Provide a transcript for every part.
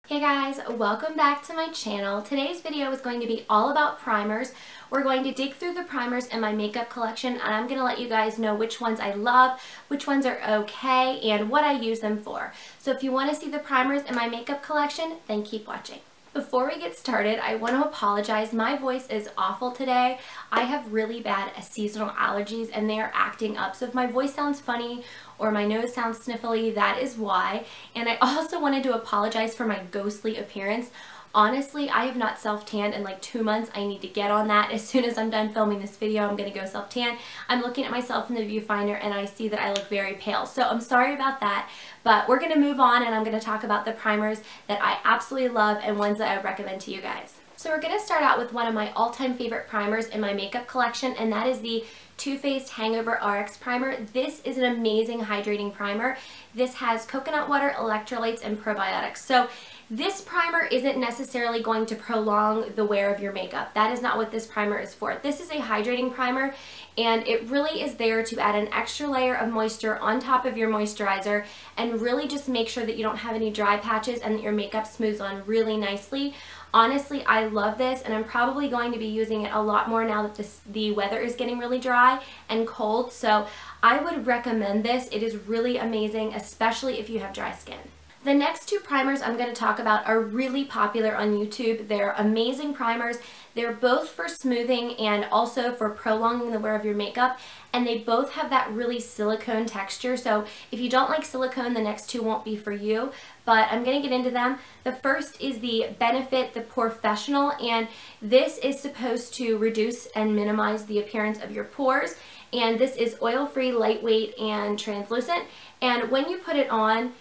Hey guys, welcome back to my channel. Today's video is going to be all about primers. We're going to dig through the primers in my makeup collection and I'm going to let you guys know which ones I love, which ones are okay, and what I use them for. So if you want to see the primers in my makeup collection, then keep watching. Before we get started, I want to apologize. My voice is awful today. I have really bad seasonal allergies and they are acting up. So if my voice sounds funny or my nose sounds sniffly, that is why. And I also wanted to apologize for my ghostly appearance. Honestly, I have not self-tanned in like 2 months. I need to get on that. As soon as I'm done filming this video, I'm going to go self-tan. I'm looking at myself in the viewfinder and I see that I look very pale. So I'm sorry about that, but we're going to move on and I'm going to talk about the primers that I absolutely love and ones that I recommend to you guys. So we're going to start out with one of my all-time favorite primers in my makeup collection, and that is the Faced Hangover RX primer. This is an amazing hydrating primer. This has coconut water, electrolytes, and probiotics. So this primer isn't necessarily going to prolong the wear of your makeup. That is not what this primer is for. This is a hydrating primer and it really is there to add an extra layer of moisture on top of your moisturizer and really just make sure that you don't have any dry patches and that your makeup smooths on really nicely. Honestly, I love this and I'm probably going to be using it a lot more now that the weather is getting really dry and cold. So I would recommend this. It is really amazing, especially if you have dry skin. The next two primers I'm going to talk about are really popular on YouTube. They're amazing primers. They're both for smoothing and also for prolonging the wear of your makeup, and they both have that really silicone texture. So if you don't like silicone, the next two won't be for you, but I'm going to get into them. The first is the Benefit, the Porefessional, and this is supposed to reduce and minimize the appearance of your pores, and this is oil-free, lightweight, and translucent, and when you put it on,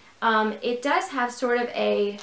it does have sort of a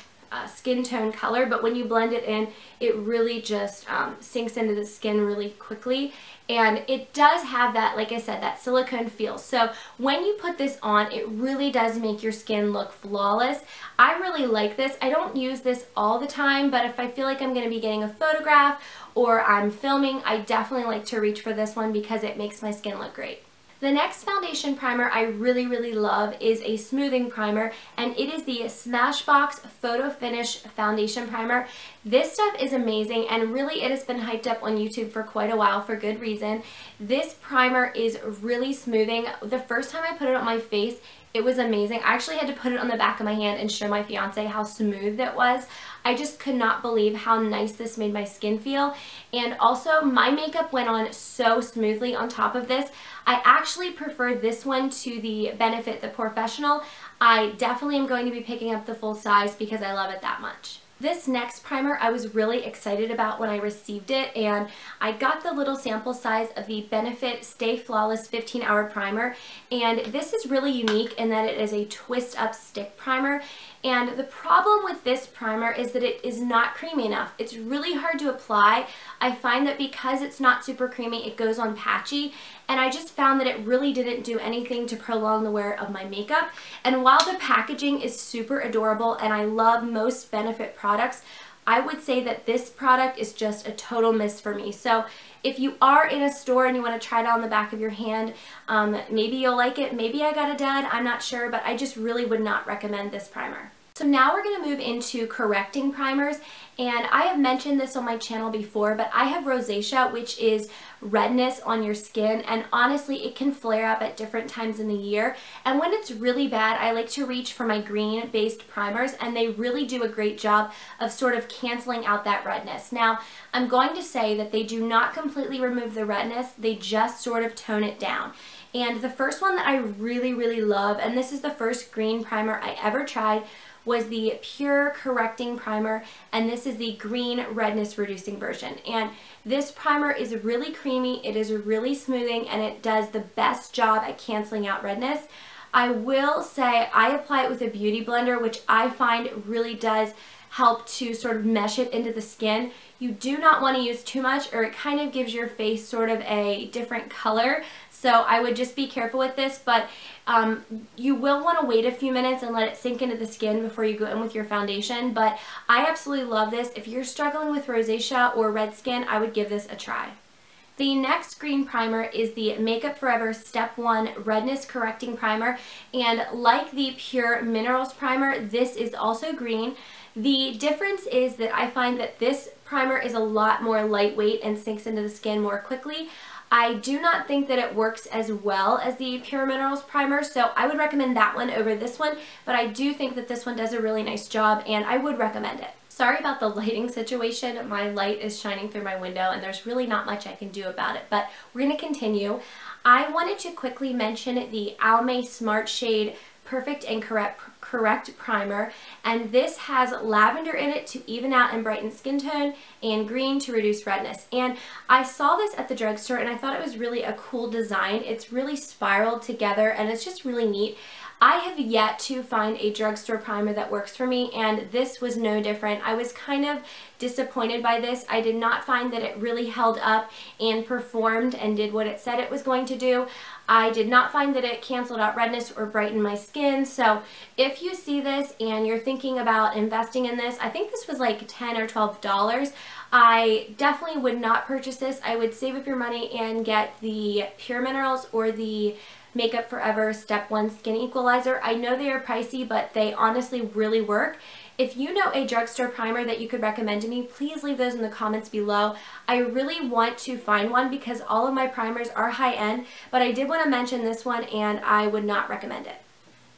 skin tone color, but when you blend it in, it really just sinks into the skin really quickly. And it does have that, like I said, that silicone feel. So when you put this on, it really does make your skin look flawless. I really like this. I don't use this all the time, but if I feel like I'm going to be getting a photograph or I'm filming, I definitely like to reach for this one because it makes my skin look great. The next foundation primer I really love is a smoothing primer, and it is the Smashbox Photo Finish Foundation Primer. This stuff is amazing, and really it has been hyped up on YouTube for quite a while for good reason. This primer is really smoothing. The first time I put it on my face, it was amazing. I actually had to put it on the back of my hand and show my fiance how smooth it was. I just could not believe how nice this made my skin feel. And also, my makeup went on so smoothly on top of this. I actually prefer this one to the Benefit, the Porefessional. I definitely am going to be picking up the full size because I love it that much. This next primer I was really excited about when I received it, and I got the little sample size of the Benefit Stay Flawless 15-Hour Primer, and this is really unique in that it is a twist up stick primer. And the problem with this primer is that it is not creamy enough. It's really hard to apply. I find that because it's not super creamy, it goes on patchy, and I just found that it really didn't do anything to prolong the wear of my makeup. And while the packaging is super adorable and I love most Benefit products, I would say that this product is just a total miss for me. So if you are in a store and you want to try it on the back of your hand, maybe you'll like it, maybe I got a dud, I'm not sure, but I just really would not recommend this primer. So now we're going to move into correcting primers, and I have mentioned this on my channel before, but I have rosacea, which is redness on your skin, and honestly it can flare up at different times in the year, and when it's really bad I like to reach for my green based primers, and they really do a great job of sort of canceling out that redness. Now I'm going to say that they do not completely remove the redness, they just sort of tone it down. And the first one that I really love, and this is the first green primer I ever tried, was the Pure Correcting Primer, and this is the green redness reducing version. And this primer is really creamy, it is really smoothing, and it does the best job at canceling out redness. I will say I apply it with a beauty blender, which I find really does help to sort of mesh it into the skin. You do not want to use too much or it kind of gives your face sort of a different color. So I would just be careful with this, but you will want to wait a few minutes and let it sink into the skin before you go in with your foundation. But I absolutely love this. If you're struggling with rosacea or red skin, I would give this a try. The next green primer is the Makeup Forever Step 1 Redness Correcting Primer, and like the Pure Minerals Primer, this is also green. The difference is that I find that this primer is a lot more lightweight and sinks into the skin more quickly. I do not think that it works as well as the Pure Minerals primer, so I would recommend that one over this one, but I do think that this one does a really nice job and I would recommend it. Sorry about the lighting situation. My light is shining through my window and there's really not much I can do about it, but we're going to continue. I wanted to quickly mention the Almay Smart Shade Perfect and Correct Primer, and this has lavender in it to even out and brighten skin tone and green to reduce redness. And I saw this at the drugstore and I thought it was really a cool design. It's really spiraled together and it's just really neat. I have yet to find a drugstore primer that works for me, and this was no different. I was kind of disappointed by this. I did not find that it really held up and performed and did what it said it was going to do. I did not find that it canceled out redness or brightened my skin. So if you see this and you're thinking about investing in this, I think this was like $10 or $12. I definitely would not purchase this. I would save up your money and get the Pure Minerals or the Makeup Forever Step 1 Skin Equalizer. I know they are pricey, but they honestly really work. If you know a drugstore primer that you could recommend to me, please leave those in the comments below. I really want to find one because all of my primers are high-end, but I did want to mention this one and I would not recommend it.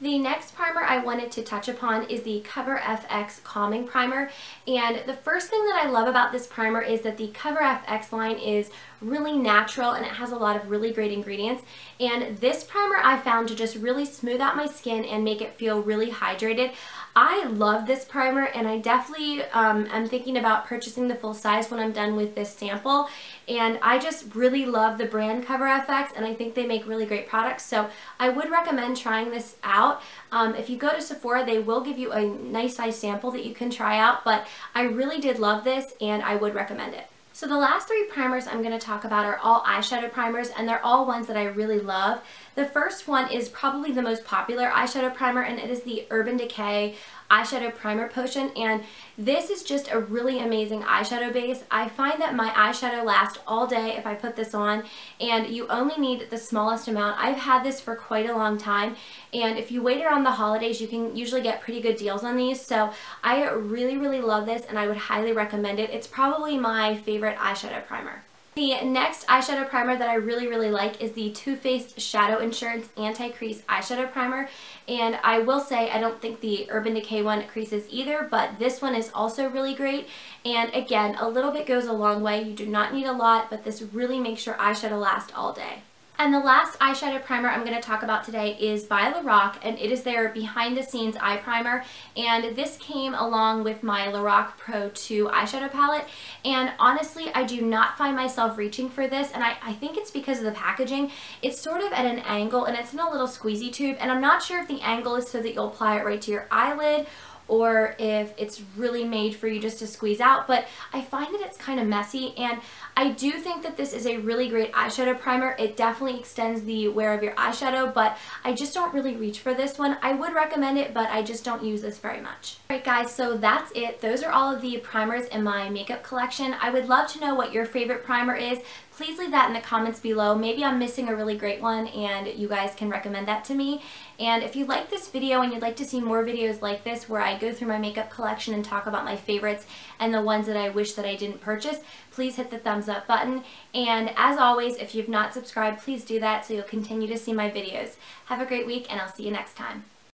The next primer I wanted to touch upon is the CoverFX Calming Primer, and the first thing that I love about this primer is that the CoverFX line is really natural and it has a lot of really great ingredients, and this primer I found to just really smooth out my skin and make it feel really hydrated. I love this primer and I definitely am thinking about purchasing the full size when I'm done with this sample, and I just really love the brand CoverFX and I think they make really great products, so I would recommend trying this out. If you go to Sephora, they will give you a nice size sample that you can try out, but I really did love this and I would recommend it. So the last three primers I'm going to talk about are all eyeshadow primers, and they're all ones that I really love. The first one is probably the most popular eyeshadow primer, and it is the Urban Decay Eyeshadow Primer Potion, and this is just a really amazing eyeshadow base. I find that my eyeshadow lasts all day if I put this on, and you only need the smallest amount. I've had this for quite a long time, and if you wait around the holidays, you can usually get pretty good deals on these, so I really love this and I would highly recommend it. It's probably my favorite eyeshadow primer. The next eyeshadow primer that I really like is the Too Faced Shadow Insurance Anti-Crease Eyeshadow Primer, and I will say I don't think the Urban Decay one creases either, but this one is also really great, and again, a little bit goes a long way. You do not need a lot, but this really makes your eyeshadow last all day. And the last eyeshadow primer I'm going to talk about today is by Lorac, and it is their behind the scenes eye primer, and this came along with my Lorac Pro 2 eyeshadow palette, and honestly I do not find myself reaching for this, and I think it's because of the packaging. It's sort of at an angle and it's in a little squeezy tube, and I'm not sure if the angle is so that you'll apply it right to your eyelid or if it's really made for you just to squeeze out, but I find that it's kind of messy, and I do think that this is a really great eyeshadow primer. It definitely extends the wear of your eyeshadow, but I just don't really reach for this one. I would recommend it, but I just don't use this very much. Alright guys, so that's it. Those are all of the primers in my makeup collection. I would love to know what your favorite primer is. Please leave that in the comments below. Maybe I'm missing a really great one and you guys can recommend that to me. And if you like this video and you'd like to see more videos like this where I go through my makeup collection and talk about my favorites and the ones that I wish that I didn't purchase, please hit the thumbs up button. And as always, if you've not subscribed, please do that so you'll continue to see my videos. Have a great week and I'll see you next time.